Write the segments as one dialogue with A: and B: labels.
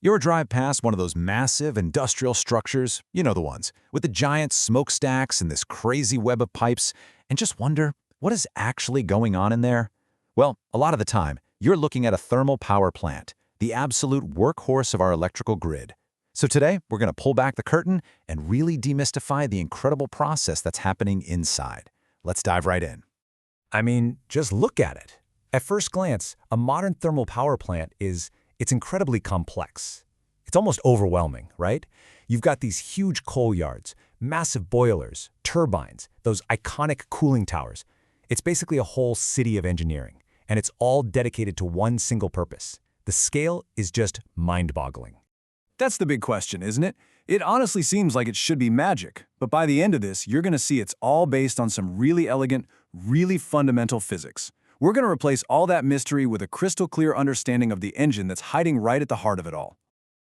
A: You ever drive past one of those massive industrial structures, you know the ones, with the giant smokestacks and this crazy web of pipes, and just wonder, what is actually going on in there? Well, a lot of the time, you're looking at a thermal power plant, the absolute workhorse of our electrical grid. So today, we're going to pull back the curtain and really demystify the incredible process that's happening inside. Let's dive right in.
B: I mean, just look at it. At first glance, a modern thermal power plant it's incredibly complex. It's almost overwhelming, right? You've got these huge coal yards, massive boilers, turbines, those iconic cooling towers. It's basically a whole city of engineering, and it's all dedicated to one single purpose. The scale is just mind-boggling.
C: That's the big question, isn't it? It honestly seems like it should be magic, but by the end of this, you're going to see it's all based on some really elegant, really fundamental physics. We're going to replace all that mystery with a crystal clear understanding of the engine that's hiding right at the heart of it all.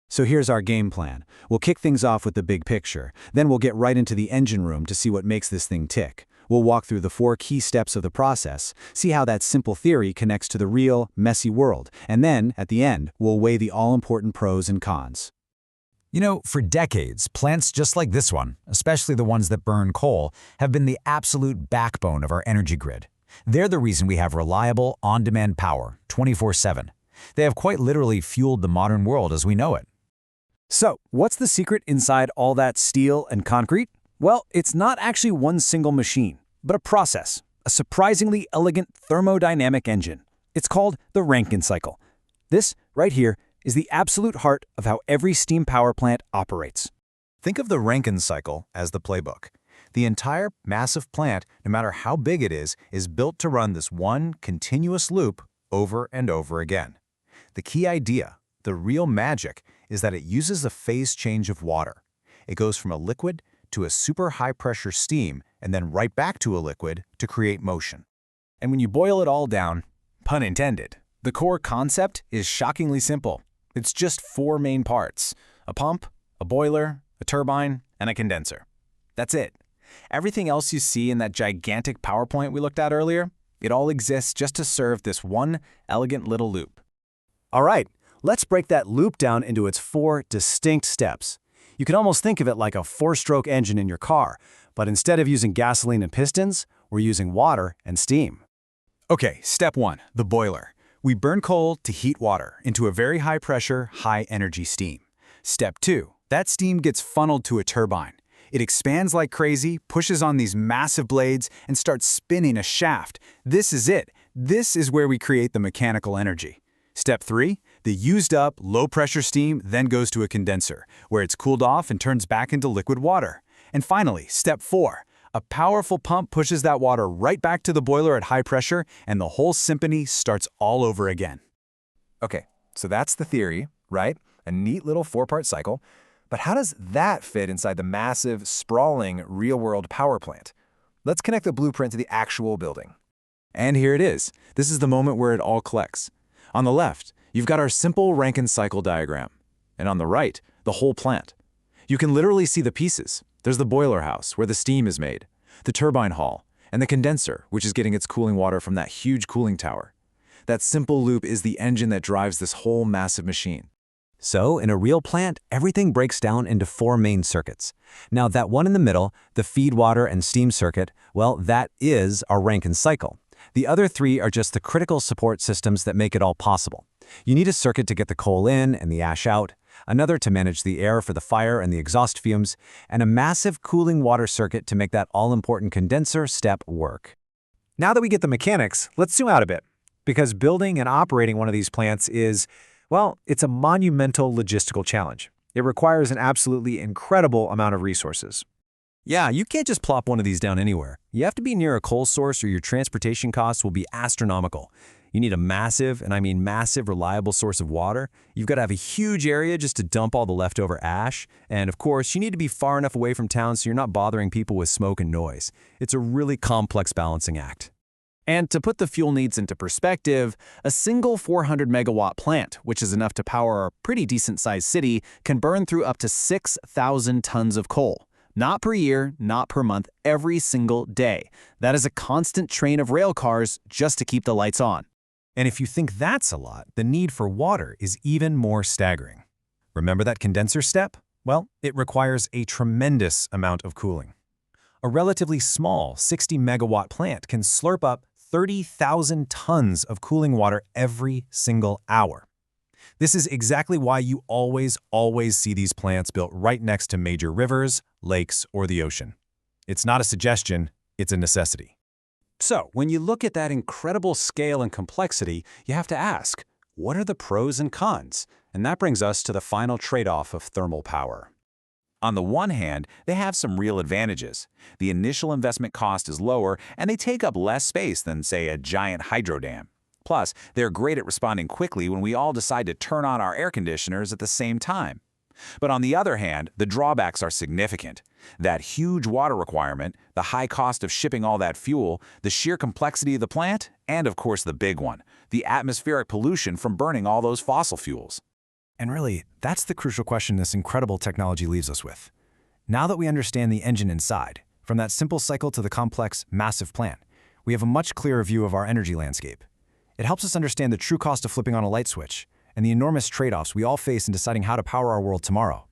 D: So here's our game plan. We'll kick things off with the big picture. Then we'll get right into the engine room to see what makes this thing tick. We'll walk through the 4 key steps of the process, see how that simple theory connects to the real, messy world, and then, at the end, we'll weigh the all-important pros and cons.
E: You know, for decades, plants just like this one, especially the ones that burn coal, have been the absolute backbone of our energy grid. They're the reason we have reliable, on-demand power, 24/7. They have quite literally fueled the modern world as we know it.
D: So, what's the secret inside all that steel and concrete? Well, it's not actually one single machine, but a process, a surprisingly elegant thermodynamic engine. It's called the Rankine cycle. This, right here, is the absolute heart of how every steam power plant operates.
A: Think of the Rankine cycle as the playbook. The entire massive plant, no matter how big it is built to run this one continuous loop over and over again. The key idea, the real magic, is that it uses a phase change of water. It goes from a liquid to a super high-pressure steam and then right back to a liquid to create motion.
C: And when you boil it all down, pun intended, the core concept is shockingly simple. It's just 4 main parts: a pump, a boiler, a turbine, and a condenser. That's it. Everything else you see in that gigantic PowerPoint we looked at earlier, it all exists just to serve this one elegant little loop.
D: All right, let's break that loop down into its 4 distinct steps. You can almost think of it like a 4-stroke engine in your car, but instead of using gasoline and pistons, we're using water and steam.
A: Okay, step 1, the boiler. We burn coal to heat water into a very high-pressure, high-energy steam. Step 2, that steam gets funneled to a turbine. It expands like crazy, pushes on these massive blades, and starts spinning a shaft. This is it. This is where we create the mechanical energy. Step 3, the used-up, low-pressure steam then goes to a condenser, where it's cooled off and turns back into liquid water. And finally, step 4, a powerful pump pushes that water right back to the boiler at high pressure, and the whole symphony starts all over again.
C: Okay, so that's the theory, right? A neat little 4-part cycle. But how does that fit inside the massive, sprawling, real-world power plant? Let's connect the blueprint to the actual building.
A: And here it is. This is the moment where it all collects. On the left, you've got our simple Rankine cycle diagram. And on the right, the whole plant. You can literally see the pieces. There's the boiler house, where the steam is made, the turbine hall, and the condenser, which is getting its cooling water from that huge cooling tower. That simple loop is the engine that drives this whole massive machine.
D: So, in a real plant, everything breaks down into 4 main circuits. Now, that one in the middle, the feed water and steam circuit, well, that is our Rankine cycle. The other 3 are just the critical support systems that make it all possible. You need a circuit to get the coal in and the ash out, another to manage the air for the fire and the exhaust fumes, and a massive cooling water circuit to make that all-important condenser step work.
B: Now that we get the mechanics, let's zoom out a bit. Because building and operating one of these plants well, it's a monumental logistical challenge. It requires an absolutely incredible amount of resources.
C: Yeah, you can't just plop one of these down anywhere. You have to be near a coal source or your transportation costs will be astronomical. You need a massive, and I mean massive, reliable source of water. You've got to have a huge area just to dump all the leftover ash. And of course, you need to be far enough away from town so you're not bothering people with smoke and noise. It's a really complex balancing act. And to put the fuel needs into perspective, a single 400-megawatt plant, which is enough to power a pretty decent-sized city, can burn through up to 6,000 tons of coal. Not per year, not per month, every single day. That is a constant train of rail cars just to keep the lights on.
E: And if you think that's a lot, the need for water is even more staggering.
C: Remember that condenser step? Well, it requires a tremendous amount of cooling. A relatively small 60-megawatt plant can slurp up 30,000 tons of cooling water every single hour. This is exactly why you always see these plants built right next to major rivers, lakes, or the ocean. It's not a suggestion, it's a necessity.
A: So, when you look at that incredible scale and complexity, you have to ask, what are the pros and cons? And that brings us to the final trade-off of thermal power. On the one hand, they have some real advantages. The initial investment cost is lower, and they take up less space than, say, a giant hydro dam. Plus, they're great at responding quickly when we all decide to turn on our air conditioners at the same time. But on the other hand, the drawbacks are significant. That huge water requirement, the high cost of shipping all that fuel, the sheer complexity of the plant, and of course the big one, the atmospheric pollution from burning all those fossil fuels.
C: And really, that's the crucial question this incredible technology leaves us with. Now that we understand the engine inside, from that simple cycle to the complex, massive plant, we have a much clearer view of our energy landscape. It helps us understand the true cost of flipping on a light switch and the enormous trade-offs we all face in deciding how to power our world tomorrow.